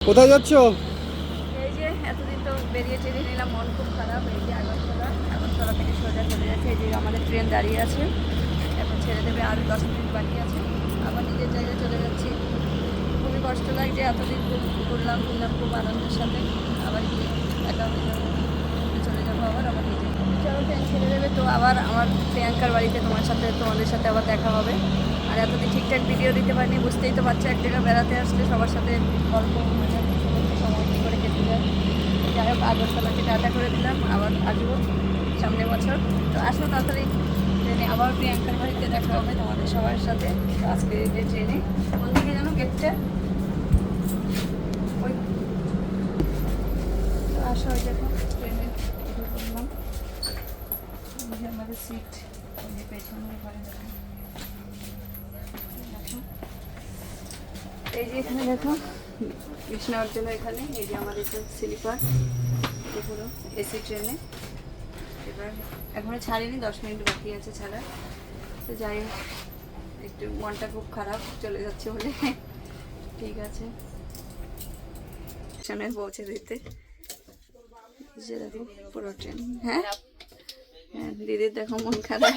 কোথায় যাচ্ছ? এই যে এতদিন তো বেরিয়ে টেরিয়ে নিলাম, মন খুব খারাপ। এই যে আগরতলা থেকে সোজা চলে যাচ্ছে। এই যে আমাদের ট্রেন দাঁড়িয়ে আছে, এখন ছেড়ে দেবে, আর 10 মিনিট বাকি আছে। আবার নিজের জায়গায় চলে যাচ্ছি। খুবই কষ্ট লাগছে, এতদিন ঘুরলাম খুব আনন্দের সাথে, আবার গিয়ে একা হয়ে যাবো, চলে যাবো আবার নিজে। চলো, ট্রেন ছেড়ে দেবে তো আবার আমার প্রিয়াঙ্কার বাড়িতে তোমাদের সাথে আবার দেখা হবে। আর এতদিন ঠিকঠাক ভিডিও দিতে পারিনি, বুঝতেই তো পারছো, এক জায়গায় বেড়াতে আসলে সবার সাথে গল্প মজা করতে সময় কী করে কেটে যায়। যাই হোক, আগরতলাকে টাটা করে দিলাম, আবার আসবো সামনের বছর। তো আসো তাড়াতাড়ি ট্রেনে, আবার প্রিয়াঙ্কার বাড়িতে দেখা হবে তোমাদের সবার সাথে। তো আজকে এই যে ট্রেনে কোন দিকে যেন গেটটা, ওই তো আসো, ওই দেখো ট্রেনে উঠে পড়লাম। এই যে আমাদের সিট, ওই যে পেছনের ঘরে দেখো। এই যে এখানে দেখো বিছানার জন্য, এখানে এই যে আমাদের স্লিপার, পুরো এসি ট্রেনে। এবার এখনো ছাড়িনি, 10 মিনিট বাকি আছে ছাড়া। তো যাই হোক, একটু মনটা খুব খারাপ, চলে যাচ্ছে বলে। ঠিক আছে, স্টেশনে পৌঁছে দিতে। যে দেখো পুরো ট্রেন। হ্যাঁ হ্যাঁ, দিদির দেখো মন খারাপ।